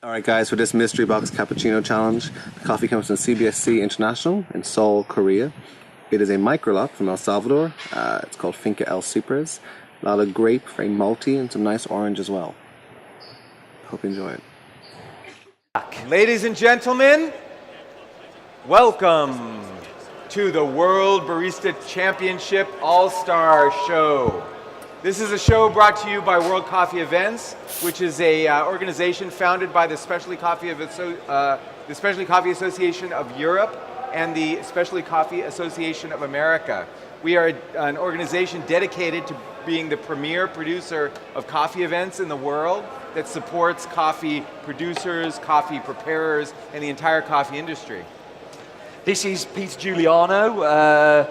Alright guys, for this mystery box cappuccino challenge, the coffee comes from CBSC International in Seoul, Korea. It is a micro lot from El Salvador. It's called Finca El Cypres. A lot of grape, very malty, and some nice orange as well. Hope you enjoy it. Ladies and gentlemen, welcome to the World Barista Championship All-Star Show. This is a show brought to you by World Coffee Events, which is a organization founded by the Specialty Coffee Association of Europe and the Specialty Coffee Association of America. We are an organization dedicated to being the premier producer of coffee events in the world that supports coffee producers, coffee preparers, and the entire coffee industry. This is Peter Giuliano,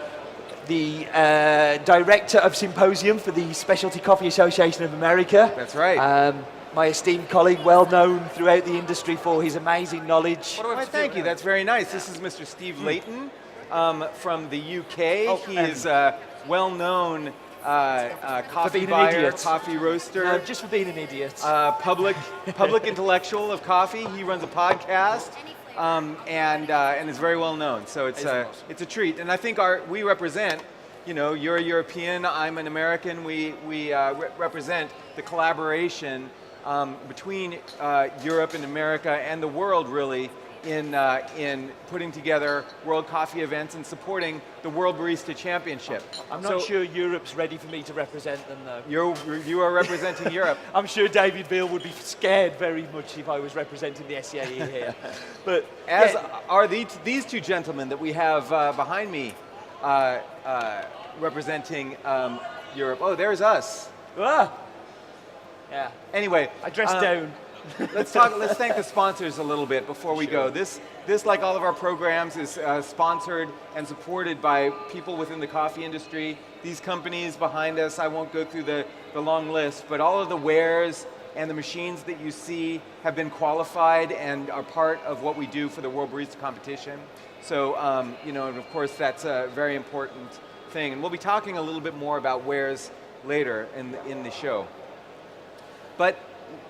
the director of Symposium for the Specialty Coffee Association of America. That's right. My esteemed colleague, well known throughout the industry for his amazing knowledge. Thank you, that's very nice. This is Mr. Steve Layton from the UK. He is well known coffee buyer, coffee roaster. No, just for being an idiot. Public intellectual of coffee. He runs a podcast. And is very well known. So it's a treat. And I think we represent, you know, you're a European, I'm an American. We represent the collaboration between Europe and America and the world, really, in putting together World Coffee events and supporting the World Barista Championship. I'm not sure Europe's ready for me to represent them, though. You are representing Europe. I'm sure David Beale would be scared very much if I was representing the SCAE here. But as are these two gentlemen that we have behind me representing Europe. Oh, there's us. Ah. Yeah. Anyway, I dressed down. Let's thank the sponsors a little bit before we go. This, like all of our programs, is sponsored and supported by people within the coffee industry. These companies behind us, I won't go through the long list, but all of the wares and the machines that you see have been qualified and are part of what we do for the World Barista Competition. So, you know, and of course that's a very important thing. And we'll be talking a little bit more about wares later in the show. But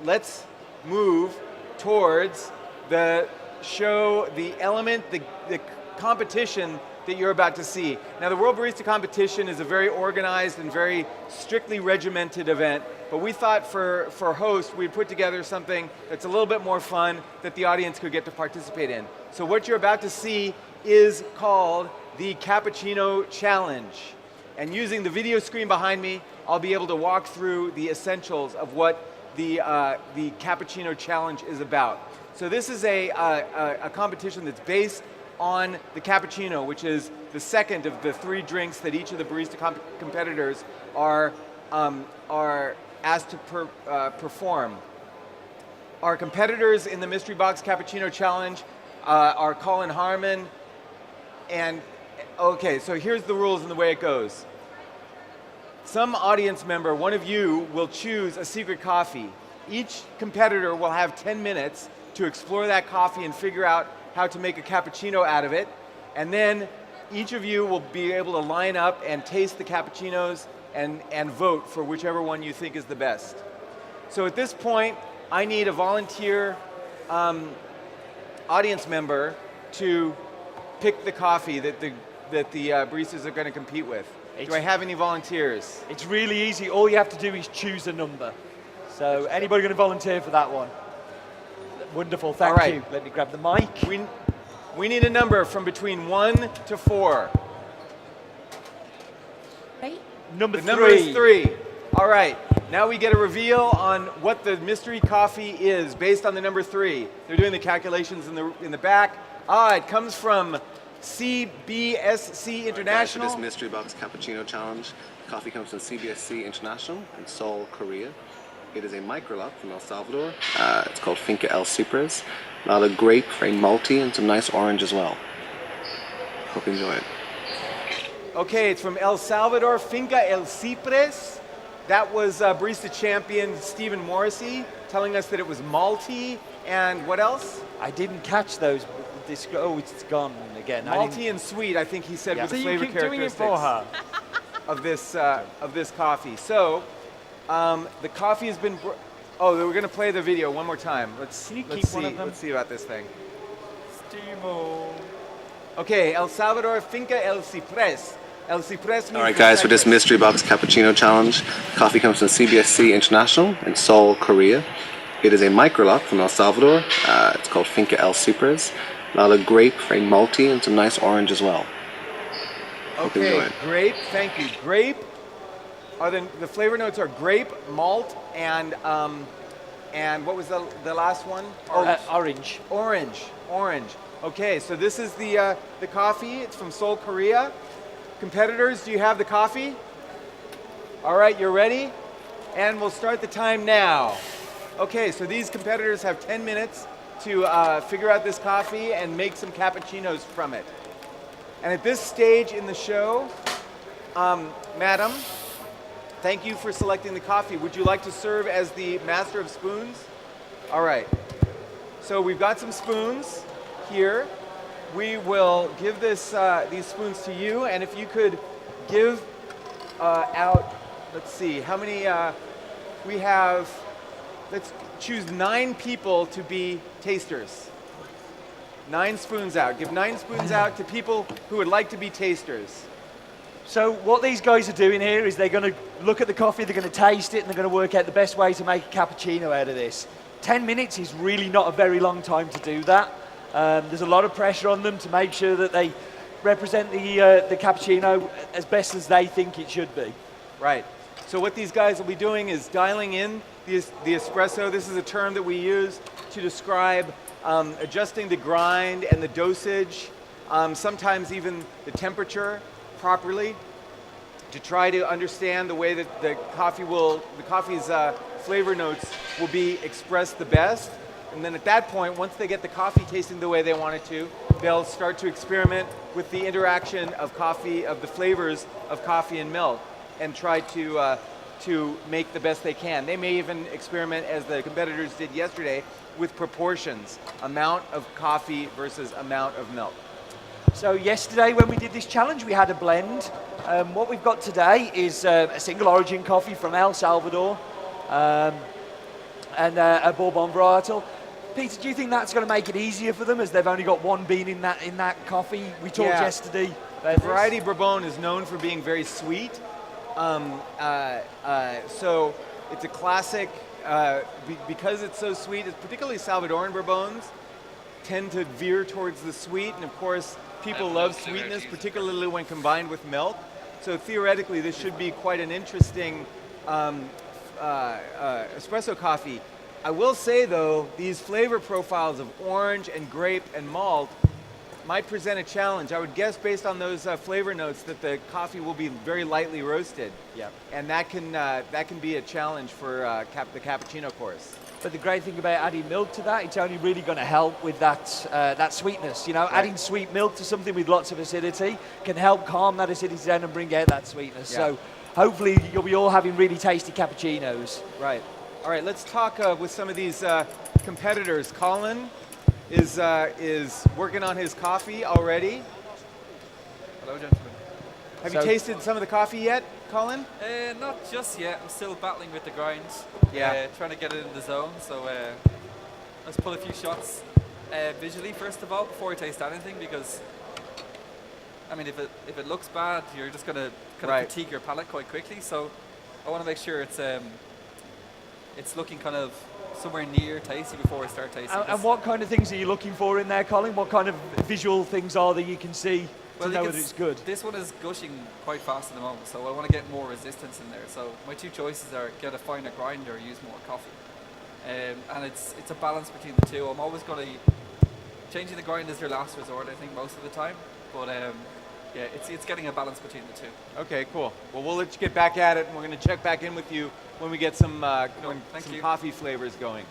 let's move towards the show, the element, the competition that you're about to see. Now, the World Barista Competition is a very organized and very strictly regimented event, but we thought for hosts, we'd put together something that's a little bit more fun that the audience could get to participate in. So what you're about to see is called the Cappuccino Challenge. And using the video screen behind me, I'll be able to walk through the essentials of what the Cappuccino Challenge is about. So this is a competition that's based on the cappuccino, which is the second of the three drinks that each of the barista competitors are asked to perform. Our competitors in the Mystery Box Cappuccino Challenge are Colin Harmon, and okay, so here's the rules and the way it goes. Some audience member, one of you, will choose a secret coffee. Each competitor will have 10 minutes to explore that coffee and figure out how to make a cappuccino out of it. And then each of you will be able to line up and taste the cappuccinos and vote for whichever one you think is the best. So at this point, I need a volunteer audience member to pick the coffee that the baristas are going to compete with. Do I have any volunteers? It's really easy. All you have to do is choose a number. So anybody going to volunteer for that one? Wonderful, thank you. Let me grab the mic. We need a number from between 1 to 4. Right? Number 3. The number is 3. All right, now we get a reveal on what the mystery coffee is based on the number 3. They're doing the calculations in the back. It comes from CBSC International. For this mystery box cappuccino challenge, the coffee comes from CBSC International in Seoul, Korea. It is a micro lot from El Salvador. It's called Finca El Cypres. A lot of grape, very malty, and some nice orange as well. Hope you enjoy it. Okay, it's from El Salvador, Finca El Cypres. That was barista champion Stephen Morrissey telling us that it was malty and what else? I didn't catch those. Oh, it's gone again. Malty and sweet, I think he said, was the flavor characteristics of this coffee. So the coffee has been Oh, we're going to play the video one more time. Can you keep one of them? Let's see about this thing. Stimo. Okay, El Salvador Finca El Ciprés. El Ciprés means Alright the guys, for this cypress. mystery box cappuccino challenge, the coffee comes from CBSC International in Seoul, Korea. It is a microlot from El Salvador. It's called Finca El Ciprés. A lot of grape, very malty, and some nice orange as well. Hope you enjoy Okay, it. grape, thank you. Grape, the flavor notes are grape, malt, and what was the last one? Orange. Orange. Okay, so this is the coffee. It's from Seoul, Korea. Competitors, do you have the coffee? All right, you're ready? And we'll start the time now. Okay, so these competitors have 10 minutes to figure out this coffee and make some cappuccinos from it. And at this stage in the show, madam, thank you for selecting the coffee. Would you like to serve as the master of spoons? All right. So we've got some spoons here. We will give these spoons to you, and if you could give out, let's see, how many, we have, let's choose 9 people to be tasters. 9 spoons out. Give 9 spoons out to people who would like to be tasters. So what these guys are doing here is they're going to look at the coffee, they're going to taste it, and they're going to work out the best way to make a cappuccino out of this. 10 minutes is really not a very long time to do that. There's a lot of pressure on them to make sure that they represent the cappuccino as best as they think it should be. Right. So what these guys will be doing is dialing in the espresso. This is a term that we use to describe adjusting the grind and the dosage, sometimes even the temperature properly, to try to understand the way that the coffee's flavor notes will be expressed the best. And then at that point, once they get the coffee tasting the way they want it to, they'll start to experiment with the interaction of coffee, of the flavors of coffee and milk, and try to make the best they can. They may even experiment, as the competitors did yesterday, with proportions, amount of coffee versus amount of milk. So yesterday when we did this challenge, we had a blend. What we've got today is a single origin coffee from El Salvador and a Bourbon varietal. Peter, do you think that's going to make it easier for them as they've only got one bean in that coffee? We talked yesterday. The variety Bourbon is known for being very sweet. So it's a classic, because it's so sweet, it's particularly Salvadoran Bourbons tend to veer towards the sweet, and of course people love sweetness, particularly when combined with milk. So theoretically this should be quite an interesting espresso coffee. I will say though, these flavor profiles of orange and grape and malt might present a challenge. I would guess based on those flavor notes that the coffee will be very lightly roasted. Yep. And that can be a challenge for the cappuccino course. But the great thing about adding milk to that, it's only really going to help with that sweetness. You know, Right. adding sweet milk to something with lots of acidity can help calm that acidity down and bring out that sweetness. Yeah. So hopefully you'll be all having really tasty cappuccinos. Right. All right, let's talk with some of these competitors. Colin is working on his coffee already. Hello, gentlemen. Have you tasted some of the coffee yet, Colin? Not just yet. I'm still battling with the grinds. Yeah. Trying to get it in the zone. So let's pull a few shots visually first of all before I taste anything, because I mean, if it looks bad, you're just gonna kind of fatigue your palate quite quickly. So I want to make sure it's looking kind of somewhere near tasty before I start tasting. And what kind of things are you looking for in there, Colin? What kind of visual things are that you can see to know that it's good? This one is gushing quite fast at the moment, so I want to get more resistance in there. So my 2 choices are get a finer grind or use more coffee. And it's a balance between the two. I'm always going to changing the grind is your last resort, I think, most of the time. But yeah, it's getting a balance between the two. Okay, cool. Well, we'll let you get back at it, and we're going to check back in with you when we get some coffee flavors going.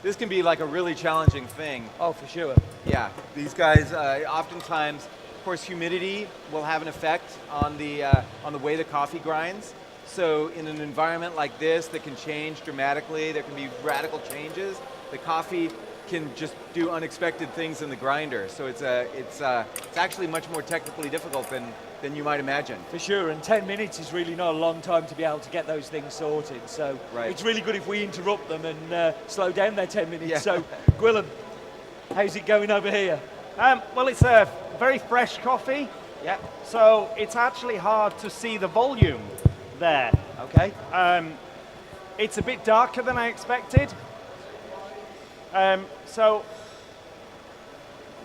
This can be like a really challenging thing. Oh, for sure. Yeah, these guys oftentimes, of course, humidity will have an effect on the way the coffee grinds. So in an environment like this that can change dramatically, there can be radical changes. The coffee can just do unexpected things in the grinder. So it's actually much more technically difficult than you might imagine. For sure, and 10 minutes is really not a long time to be able to get those things sorted. So it's really good if we interrupt them and slow down their 10 minutes. Yeah. So, Gwilym, how's it going over here? Well, it's a very fresh coffee. Yeah. So it's actually hard to see the volume there. Okay. It's a bit darker than I expected. So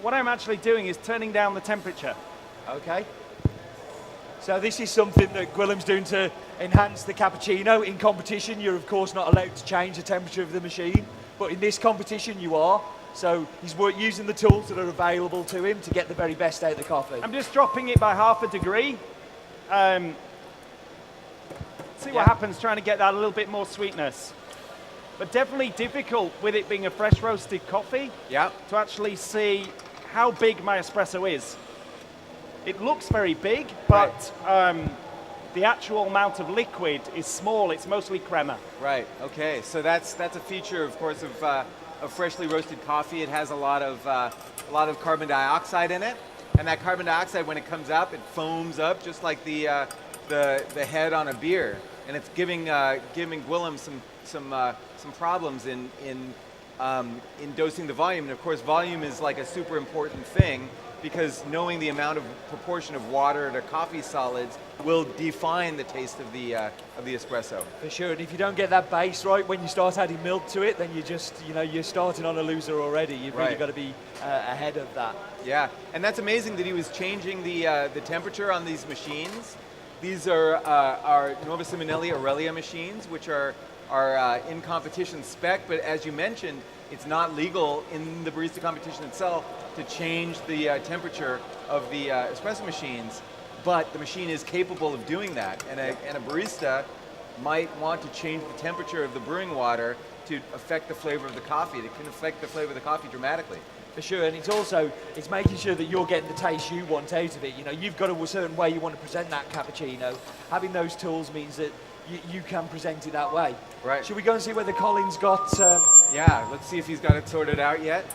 what I'm actually doing is turning down the temperature. Okay. So this is something that Gwilym's doing to enhance the cappuccino. In competition, you're of course not allowed to change the temperature of the machine, but in this competition you are. So he's using the tools that are available to him to get the very best out of the coffee. I'm just dropping it by 1/2 degree. See what happens trying to get that a little bit more sweetness. But definitely difficult with it being a fresh roasted coffee to actually see how big my espresso is. It looks very big, but the actual amount of liquid is small. It's mostly crema. Right. Okay. So that's a feature, of course, of freshly roasted coffee. It has a lot of carbon dioxide in it, and that carbon dioxide, when it comes up, it foams up just like the head on a beer, and it's giving Gwilym some problems in dosing the volume. And of course, volume is like a super important thing, because knowing the amount of proportion of water to coffee solids will define the taste of the espresso. For sure, and if you don't get that base right when you start adding milk to it, then you're starting on a loser already. You've really got to be ahead of that. Yeah, and that's amazing that he was changing the temperature on these machines. These are our Nuova Simonelli Aurelia machines, which are in competition spec, but as you mentioned, it's not legal in the barista competition itself to change the temperature of the espresso machines, but the machine is capable of doing that, and a barista might want to change the temperature of the brewing water to affect the flavor of the coffee. It can affect the flavor of the coffee dramatically. For sure, and it's making sure that you're getting the taste you want out of it. You know, you've got a certain way you want to present that cappuccino. Having those tools means that you can present it that way. Right. Should we go and see whether Colin's got? Yeah, let's see if he's got it sorted out yet.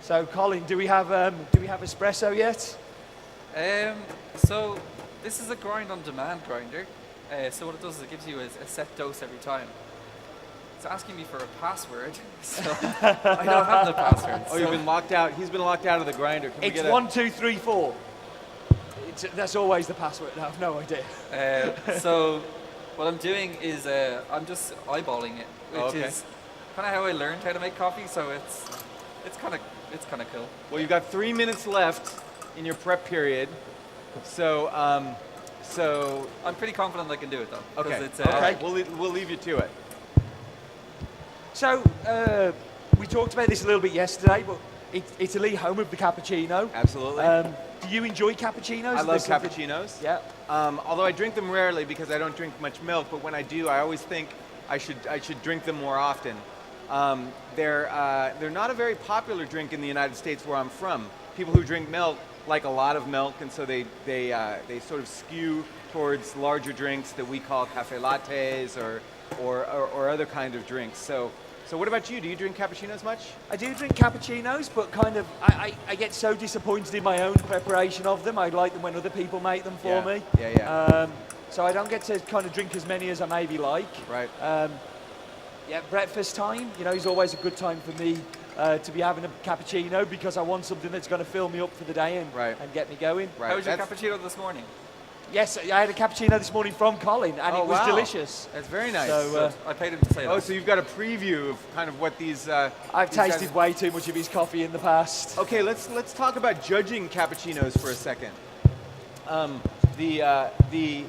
So, Colin, do we have espresso yet? So this is a grind on demand grinder. So what it does is it gives you a set dose every time. It's asking me for a password, so I don't have the password. Oh, you've been locked out. He's been locked out of the grinder. Can we It's get 1, 2, 3, 4. That's always the password. I have no idea. So what I'm doing is I'm just eyeballing it, which is kind of how I learned how to make coffee. So it's kind of cool. Well, you've got 3 minutes left in your prep period, so I'm pretty confident I can do it though. okay. It's, Okay. We'll leave you to it. So we talked about this a little bit yesterday, but Italy, home of the cappuccino. Absolutely. Do you enjoy cappuccinos? I love cappuccinos. Yeah. Although I drink them rarely because I don't drink much milk, but when I do, I always think I should drink them more often. They're not a very popular drink in the United States where I'm from. People who drink milk like a lot of milk, and so they sort of skew towards larger drinks that we call cafe lattes or other kind of drinks. So what about you? Do you drink cappuccinos much? I do drink cappuccinos, but kind of I get so disappointed in my own preparation of them. I like them when other people make them for me. Yeah. So I don't get to kind of drink as many as I maybe like. Right. Yeah, breakfast time, is always a good time for me to be having a cappuccino because I want something that's going to fill me up for the day and get me going. Right. How was your cappuccino this morning? Yes, I had a cappuccino this morning from Colin, and it was delicious. That's very nice. So, I paid him to say that. Oh, so you've got a preview of kind of what these. I've tasted way too much of his coffee in the past. Okay, let's talk about judging cappuccinos for a second. The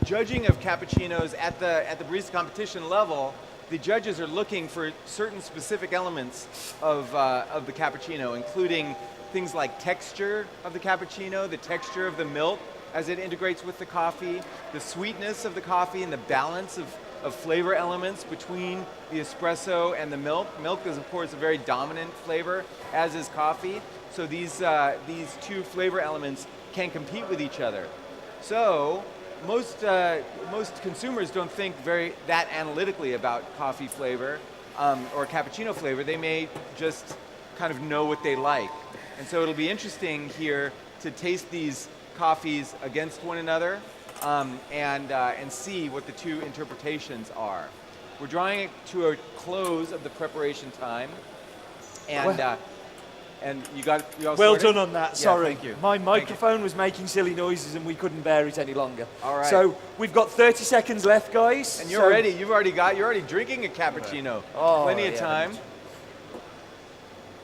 judging of cappuccinos at the barista competition level, the judges are looking for certain specific elements of the cappuccino, including things like texture of the cappuccino, the texture of the milk as it integrates with the coffee, the sweetness of the coffee, and the balance of flavor elements between the espresso and the milk. Milk is, of course, a very dominant flavor, as is coffee. So these two flavor elements can compete with each other. So most consumers don't think that analytically about coffee flavor or cappuccino flavor. They may just kind of know what they like. And so it'll be interesting here to taste these coffees against one another and see what the two interpretations are. We're drawing it to a close of the preparation time, and you all well sorted? done on that. Yeah, Sorry, thank you. my microphone was making silly noises and we couldn't bear it any longer. All right. So we've got 30 seconds left, guys. And you're ready. You're already drinking a cappuccino. Oh, Plenty of yeah, time.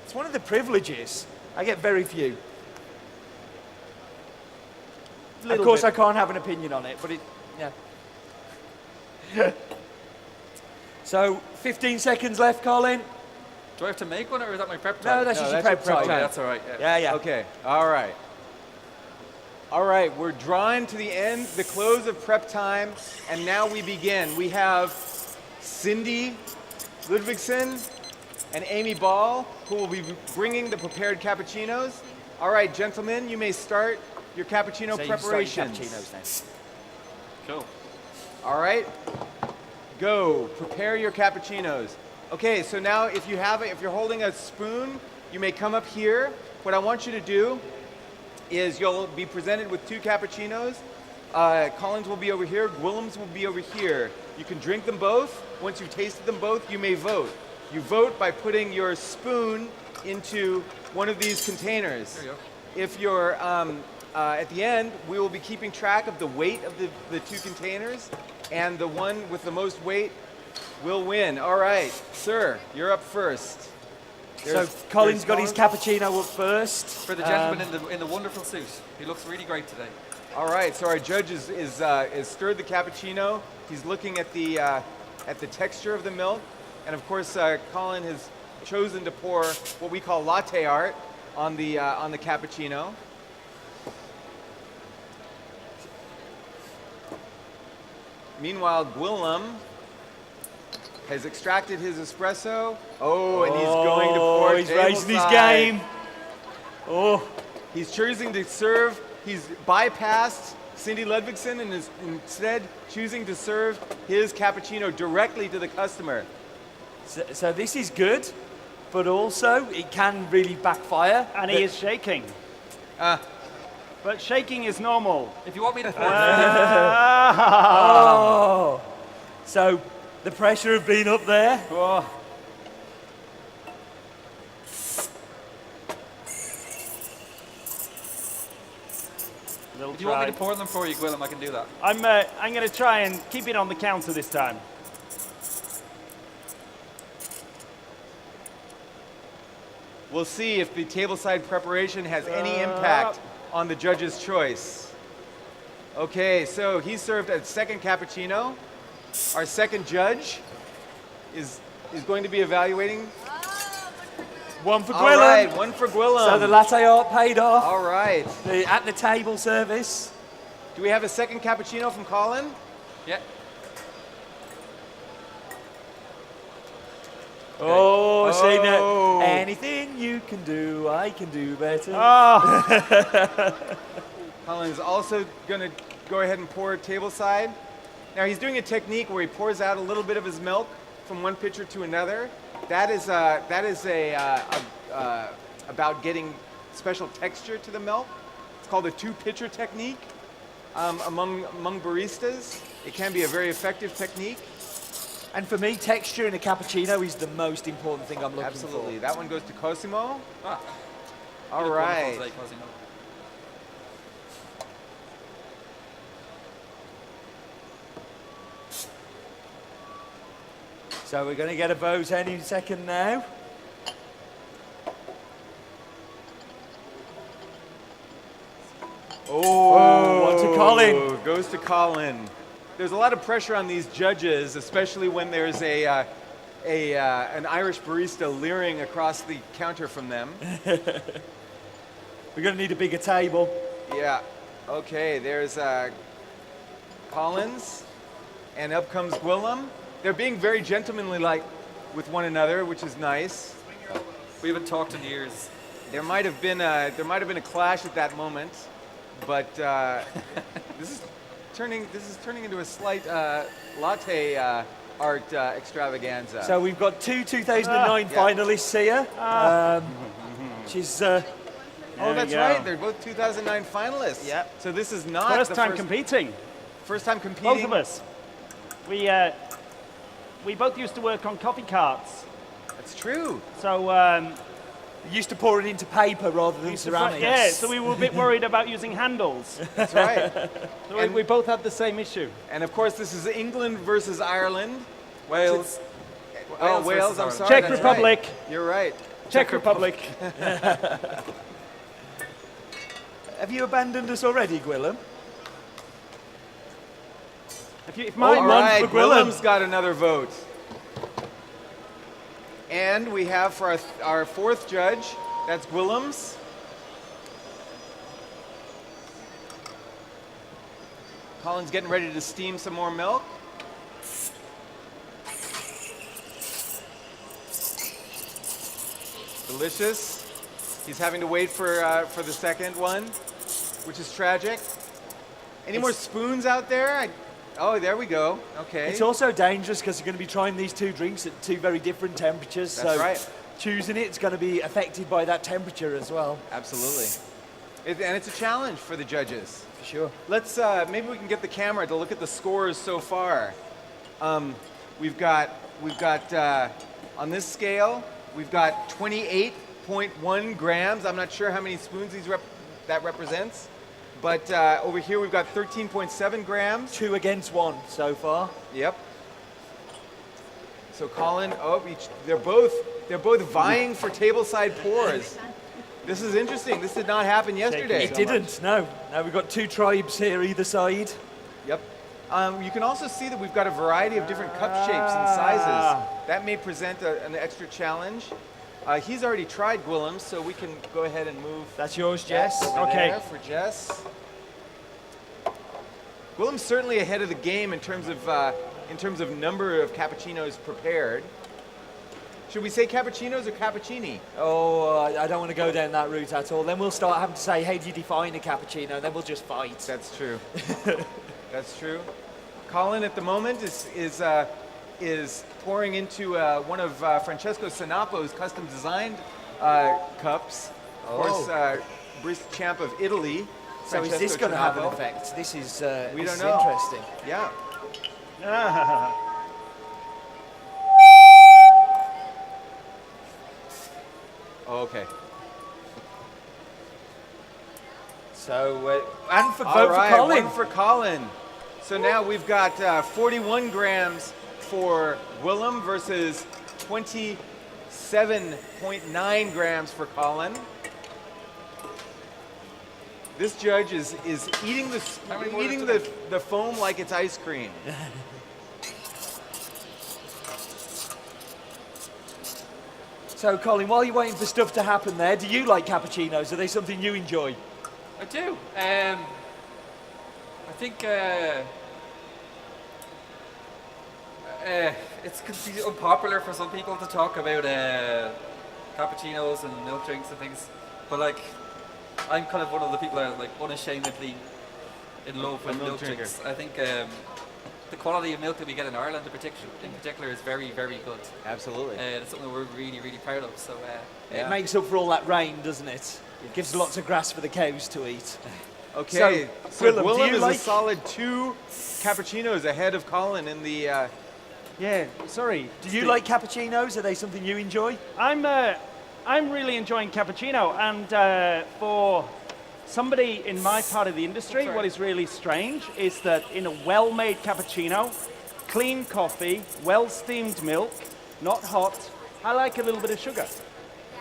It's one of the privileges. I get very few. Of course, I can't have an opinion on it, but yeah. So 15 seconds left, Colin. Do I have to make one, or is that my prep time? No, that's just your prep time. Okay, that's all right. Yeah. Okay. All right. All right. We're drawing to the end, the close of prep time, and now we begin. We have Cindy Ludvigsen and Amy Ball, who will be bringing the prepared cappuccinos. All right, gentlemen, you may start your cappuccino preparations. Cappuccinos now. Cool. All right. Go. Prepare your cappuccinos. Okay, so now if you're holding a spoon, you may come up here. What I want you to do is you'll be presented with two cappuccinos. Collins will be over here, Gwillim's will be over here. You can drink them both. Once you've tasted them both, you may vote. You vote by putting your spoon into one of these containers. There you go. If you're, at the end, we will be keeping track of the weight of the two containers, and the one with the most weight will win. All right, sir, you're up first. So Colin's got his cappuccino up first. For the gentleman in the wonderful suit. He looks really great today. All right, so our judge is stirred the cappuccino. He's looking at the texture of the milk, and of course, Colin has chosen to pour what we call latte art on the cappuccino. Meanwhile, Gwillim has extracted his espresso. Oh, and he's going to pour. He's raising his game. Oh, he's choosing to serve. He's bypassed Cindy Ludvigsen and is instead choosing to serve his cappuccino directly to the customer. So this is good, but also it can really backfire. And he is shaking. But shaking is normal. If you want me to pour Oh, so the pressure of being up there. Oh. If you want me to pour them for you, Gwillim, I can do that. I'm going to try and keep it on the counter this time. We'll see if the tableside preparation has any impact on the judge's choice. Okay, so he served a second cappuccino. Our second judge is going to be evaluating. One for Gwillim. All right, one for Gwillim. So the latte art paid off. All right. The at the table service. Do we have a second cappuccino from Colin? Yeah. Oh, see now, anything you can do, I can do better. Colin is also going to go ahead and pour tableside. Now he's doing a technique where he pours out a little bit of his milk from one pitcher to another. That is about getting special texture to the milk. It's called a two-pitcher technique. Among baristas, it can be a very effective technique. And for me, texture in a cappuccino is the most important thing I'm looking Absolutely. for. That one goes to Cosimo. Ah, All right. today, Cosimo. So we're going to get a vote any second now. Oh, what's a Colin? Goes to Colin. There's a lot of pressure on these judges, especially when there's an Irish barista leering across the counter from them. We're going to need a bigger table. Yeah. Okay, there's Collins, and up comes Gwillim. They're being very gentlemanly-like with one another, which is nice. We haven't talked in years. There might have been a clash at that moment, but this is turning into a slight latte art extravaganza. So we've got two 2009 finalists here. Which is... oh, that's right. They're both 2009 finalists. Yeah. So this is not First time competing. First time competing. Both of us. We both used to work on coffee carts. That's true. So we used to pour it into paper rather than ceramics. Yeah, so we were a bit worried about using handles. That's right. So we both had the same issue. And of course, this is England versus Ireland. Wales. Oh, Wales, I'm sorry. Czech that's Republic. Right. You're right. Czech Republic. Have you abandoned us already, Gwilym? If mine All won right, for Gwilym. Gwilym's got another vote. And we have for our fourth judge, that's Gwilym's. Colin's getting ready to steam some more milk. Delicious. He's having to wait for the second one, which is tragic. Any more spoons out there? Oh, there we go. Okay. It's also dangerous because you're going to be trying these two drinks at two very different temperatures. That's so right. choosing it's going to be affected by that temperature as well. Absolutely. And it's a challenge for the judges. For sure. Let's maybe we can get the camera to look at the scores so far. We've got on this scale we've got 28.1 grams. I'm not sure how many spoons that represents, but over here we've got 13.7 grams. 2 against 1 so far. Yep. So Colin, they're both vying for tableside pours. This is interesting. This did not happen yesterday. It didn't, no. Now we've got two tribes here either side. Yep. You can also see that we've got a variety of different cup shapes and sizes. That may present an extra challenge. He's already tried Gwilym, so we can go ahead and move. That's yours, Jess. Okay. There for Jess. Gwilym's certainly ahead of the game in terms of number of cappuccinos prepared. Should we say cappuccinos or cappuccini? Oh, I don't want to go down that route at all. Then we'll start having to say, how do you define a cappuccino? Then we'll just fight. That's true. That's true. Colin at the moment is pouring into one of Francesco Sanapo's custom designed cups. Of course, British champ of Italy. So Francesco is this going to have an Sanapo. effect? This is We this don't is know. interesting. Yeah. Okay. So, and for All vote right, for Colin. one for Colin. So now we've got 41 grams for Gwilym versus 27.9 grams for Colin. This judge is eating the foam like it's ice cream. So, Colin, while you're waiting for stuff to happen there, do you like cappuccinos? Are they something you enjoy? I do. I think it's could be unpopular for some people to talk about cappuccinos and milk drinks and things, but like I'm kind of one of the people that are like unashamedly in love with milk drinks. I think the quality of milk that we get in Ireland in particular is very, very good. Absolutely. It's something we're really, really proud of. So It makes up for all that rain, doesn't it? It gives lots of grass for the cows to eat. Okay, so Gwilym, do Gwilym you is like- a solid 2 cappuccinos ahead of Colin in the. Yeah, sorry. Do you like cappuccinos? Are they something you enjoy? I'm really enjoying cappuccino, and for somebody in my part of the industry, what is really strange is that in a well-made cappuccino, clean coffee, well-steamed milk, not hot, I like a little bit of sugar.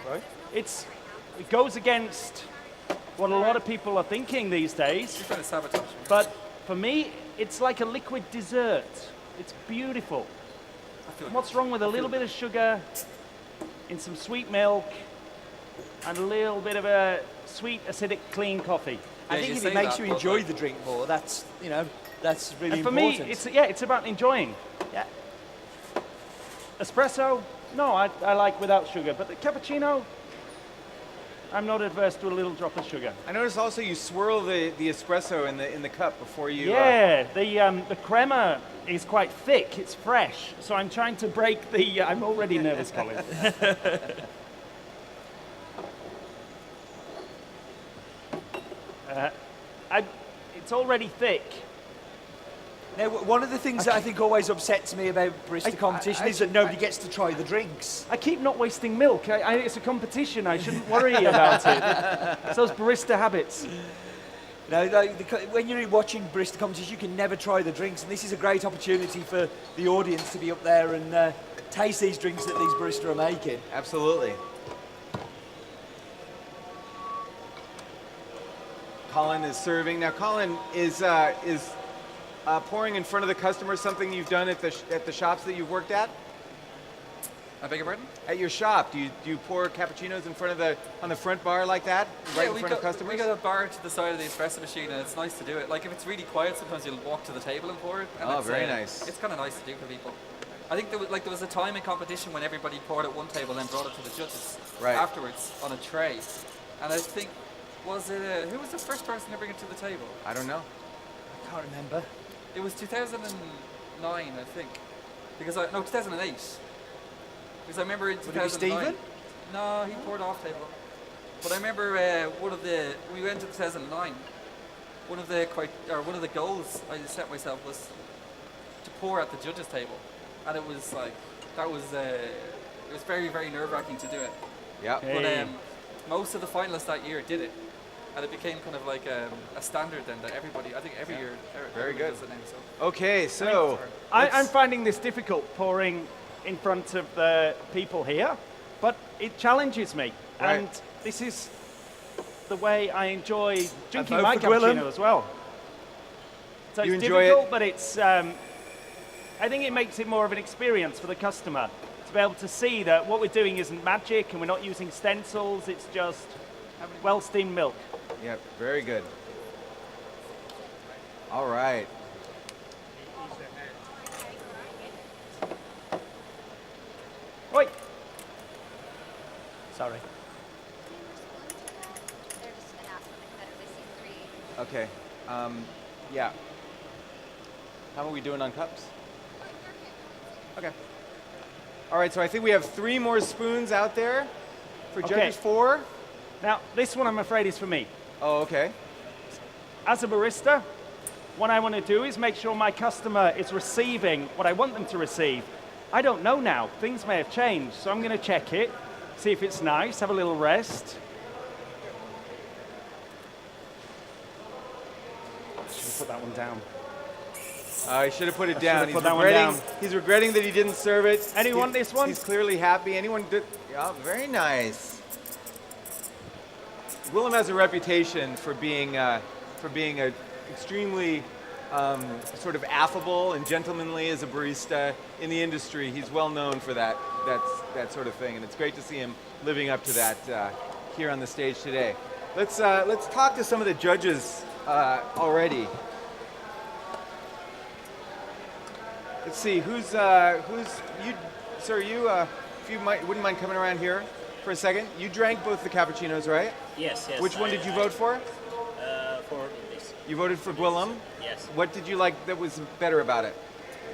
Right. It goes against what a lot of people are thinking these days, you're trying to sabotage me. but for me, it's like a liquid dessert. It's beautiful. I feel What's wrong with a little bit of sugar in some sweet milk and a little bit of a sweet, acidic, clean coffee? I Yeah, think you if say it makes that, you but enjoy like- the drink more, that's that's really And for important. me, it's about enjoying. yeah. Espresso, no, I like without sugar, but the cappuccino, I'm not adverse to a little drop of sugar. I noticed also you swirl the espresso in the cup before you. Yeah, the crema is quite thick. It's fresh, so I'm trying to break the. I'm already nervous, Colin. It's already thick. Now, one of the things that I think always upsets me about barista competition is that nobody gets to try the drinks. I keep not wasting milk. It's a competition. I shouldn't worry about it. It's those barista habits. Now, when you're watching barista competition, you can never try the drinks, and this is a great opportunity for the audience to be up there and taste these drinks that these baristas are making. Absolutely. Colin is serving. Now, Colin is pouring in front of the customer something you've done at the shops that you've worked at? I beg your pardon? At your shop, do you pour cappuccinos in front of on the front bar like that, right in front of customers? We got a bar to the side of the espresso machine, and it's nice to do it. Like if it's really quiet, sometimes you'll walk to the table and pour it. And very nice. It's kind of nice to do for people. I think there was a time in competition when everybody poured at one table and brought it to the judges afterwards on a tray. And I think who was the first person to bring it to the table? I don't know. I can't remember. It was 2009, I think. 2008. Because I remember in 2009. Would it be Stephen? No, he poured off table. But I remember we went to 2009. One of the goals I set myself was to pour at the judges' table, and it was like it was very, very nerve-wracking to do it. Yeah. But most of the finalists that year did it, and it became kind of like a standard then that everybody, I think every year, very good. Does it now, so. Okay, so I'm finding this difficult pouring in front of the people here, but it challenges me, and this is the way I enjoy drinking my cappuccino as well. So it's difficult, but it's. I think it makes it more of an experience for the customer to be able to see that what we're doing isn't magic, and we're not using stencils. It's just well-steamed milk. Yep, very good. All right. Oi. Sorry. Okay. Yeah. How are we doing on cups? Okay. All right, so I think we have 3 more spoons out there for judges 4. Now, this one I'm afraid is for me. Oh, okay. As a barista, what I want to do is make sure my customer is receiving what I want them to receive. I don't know now. Things may have changed, so I'm going to check it, see if it's nice, have a little rest. Should have put that one down. I should have put it down. He's He's regretting that he didn't serve it. Anyone want this one? He's clearly happy. Anyone did? Yeah, very nice. Willem has a reputation for being a extremely sort of affable and gentlemanly as a barista in the industry. He's well known for that sort of thing, and it's great to see him living up to that here on the stage today. Let's talk to some of the judges already. Let's see who's you, sir. You, if you wouldn't mind coming around here for a second. You drank both the cappuccinos, right? Yes. Which one did you vote for? For this. You voted for Willem? Yes. What did you like that was better about it?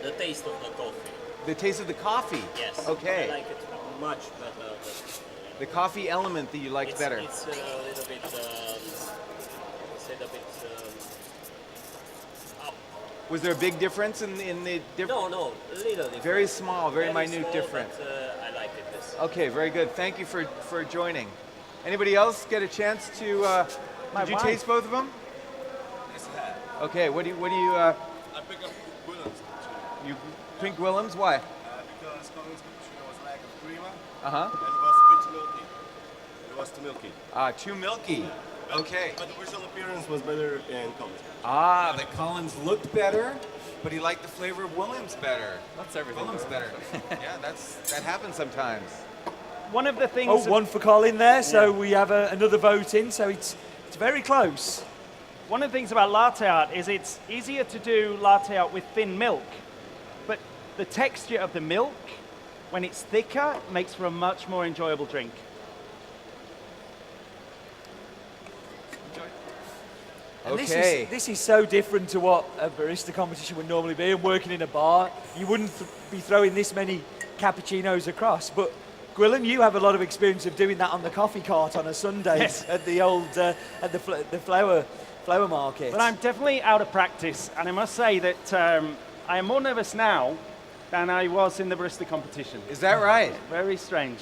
The taste of the coffee. The taste of the coffee? Yes. Okay. I like it much better. The coffee element that you liked better? It's a little bit, up. Was there a big difference in the difference? No, a little different. Very small, very minute small, difference. But, I like it. This. Okay, very good. Thank you for joining. Anybody else get a chance to? Did you taste both of them? Yes, I have. Okay. What do you? I pick up Willem's. You drink Willem's? Why? Because Colin's cappuccino was lack of creamer. Uh-huh. And it was a bit too milky. It was too milky. Too milky. Okay. But the visual appearance was better in Colin's. The Collins looked better, but he liked the flavor of Willem's better. That's everything. Willem's better. Yeah, that happens sometimes. One of the things. Oh, one for Colin there, so we have another vote in, so it's very close. One of the things about latte art is it's easier to do latte art with thin milk, but the texture of the milk, when it's thicker, makes for a much more enjoyable drink. And Okay. this is so different to what a barista competition would normally be. And working in a bar, you wouldn't be throwing this many cappuccinos across. But Gwilym, you have a lot of experience of doing that on the coffee cart on a Sunday Yes. at the old the flower market. But I'm definitely out of practice, and I must say that I am more nervous now than I was in the barista competition. Is that right? Very strange.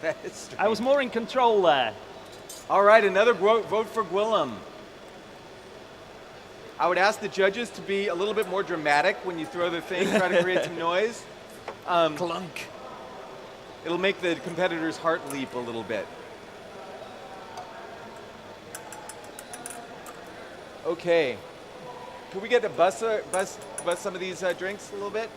That is strange. I was more in control there. All right, another vote for Gwilym. I would ask the judges to be a little bit more dramatic when you throw the thing, try to create some noise. Clunk. It'll make the competitor's heart leap a little bit. Okay. Can we get to bust some of these drinks a little bit?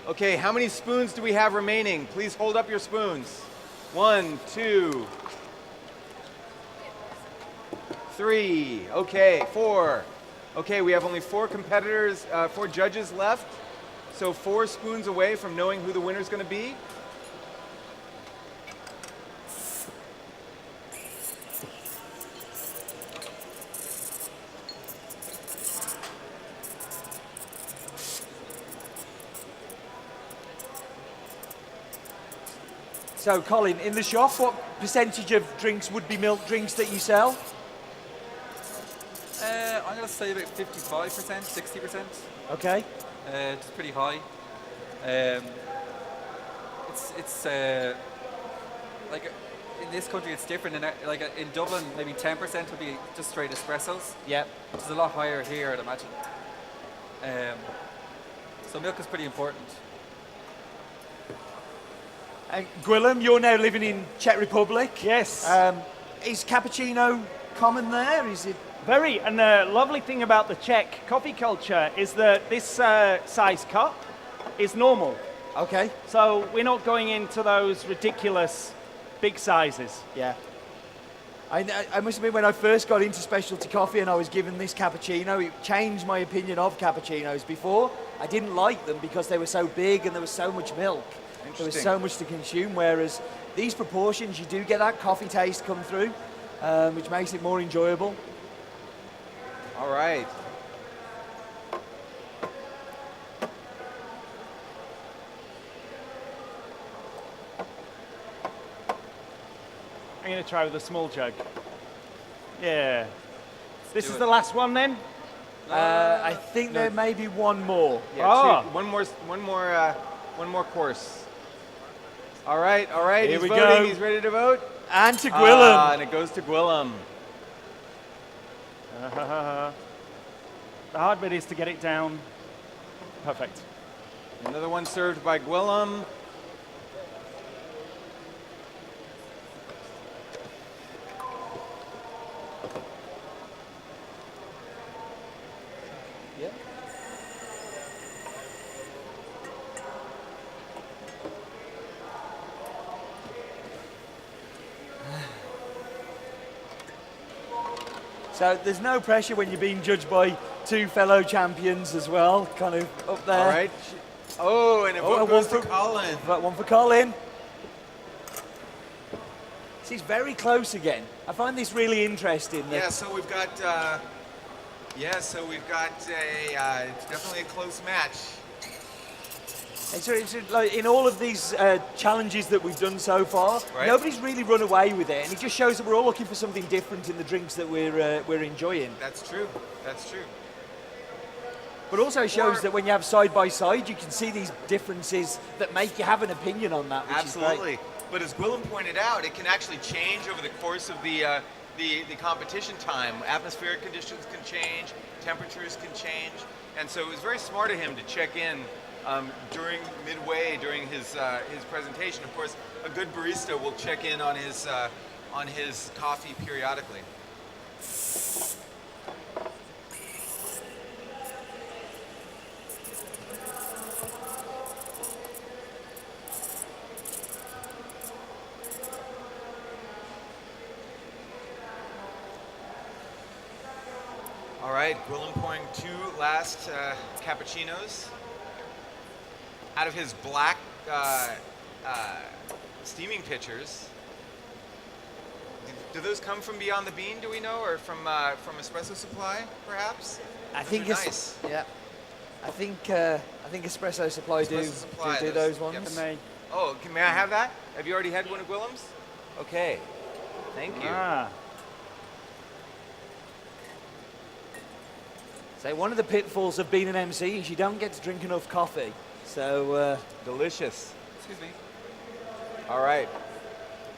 Okay, how many spoons do we have remaining? Please hold up your spoons. 1, 2, 3. Okay, 4. Okay, we have only 4 competitors, 4 judges left. So 4 spoons away from knowing who the winner's going to be. So, Colin, in the shop, what percentage of drinks would be milk drinks that you sell? I'm going to say about 55%, 60%. Okay. It's pretty high. It's like in this country it's different. Like in Dublin, maybe 10% would be just straight espressos. Yep. Which is a lot higher here, I'd imagine. So milk is pretty important. And Gwilym, you're now living in Czech Republic. Yes. Is cappuccino common there? Is it? Very, and the lovely thing about the Czech coffee culture is that this size cup is normal. Okay. So we're not going into those ridiculous big sizes. Yeah. I must admit, when I first got into specialty coffee and I was given this cappuccino, it changed my opinion of cappuccinos. Before, I didn't like them because they were so big and there was so much milk. There was so much to consume, whereas these proportions, you do get that coffee taste come through, which makes it more enjoyable. All right. I'm going to try with a small jug. Yeah. This do is it. the last one then? I think there may be one more. Yeah, Ah. one more course. All right. Here He's we voting. go. He's ready to vote. And to Gwilym. And it goes to Gwilym. The hard bit is to get it down. Perfect. Another one served by Gwilym. Yeah. So there's no pressure when you're being judged by 2 fellow champions as well, kind of up there. All right. Oh, and a vote and goes one to for- Colin. But one for Colin. This is very close again. I find this really interesting. Yeah, so we've got it's definitely a close match. It's like in all of these challenges that we've done so far, Right. nobody's really run away with it, and it just shows that we're all looking for something different in the drinks that we're enjoying. That's true. That's true. But also shows Or- that when you have side by side, you can see these differences that make you have an opinion on that, which is Absolutely. great. But as Gwilym pointed out, it can actually change over the course of the competition time. Atmospheric conditions can change, temperatures can change, and so it was very smart of him to check in during during his presentation. Of course, a good barista will check in on his coffee periodically. All right, Gwilym pouring 2 last cappuccinos out of his black steaming pitchers. Do those come from Beyond the Bean, do we know, or from Espresso Supply, perhaps? I think Those are it's nice. yeah. I think Espresso Supply Espresso Supply, do those ones. yep. And they, Oh, may I have that? Have you already had one of Gwillim's? Okay. Thank you. So one of the pitfalls of being an MC is you don't get to drink enough coffee. So Delicious. Excuse me. All right.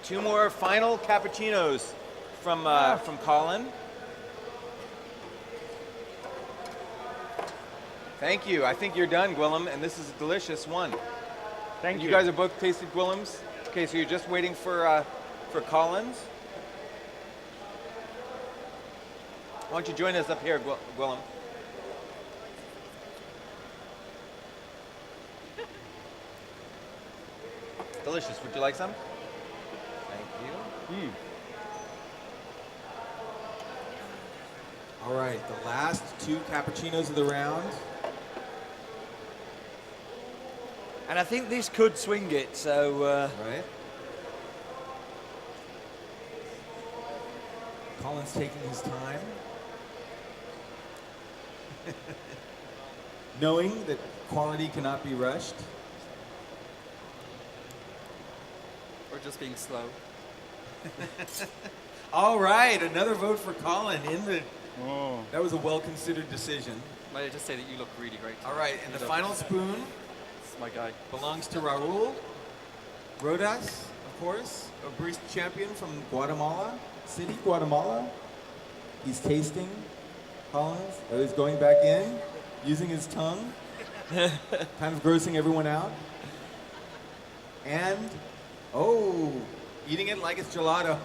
2 more final cappuccinos from Colin. Thank you. I think you're done, Gwillim, and this is a delicious one. thank You guys have both tasted Gwillim's. Okay, so you're just waiting for Colin's. Why don't you join us up here, Gwillim? Delicious. Would you like some? Thank you. All right, the last 2 cappuccinos of the round. and I think this could swing it. So Right. Colin's taking his time. Knowing that quality cannot be rushed. Or just being slow. All right, another vote for Colin in the. Oh. That was a well-considered decision. Might I just say that you look really great. All right, and the You final look- spoon It's my guy. belongs to Raul Rodas, of course, a barista champion from Guatemala City, Guatemala. He's tasting Colin's. Oh, he's going back in, using his tongue, kind of grossing everyone out. And, oh, eating it like it's gelato.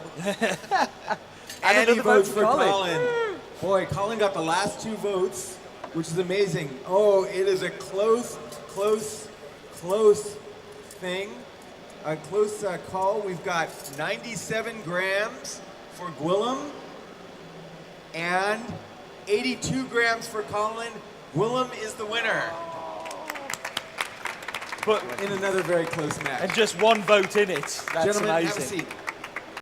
And he another vote votes for for Colin. Colin. Boy, Colin got the last 2 votes, which is amazing. Oh, it is a close thing. A close call. We've got 97 grams for Gwillim and 82 grams for Colin. Gwillim is the winner. but In another very close match. and just one vote in it. That's Gentlemen, amazing. have a seat.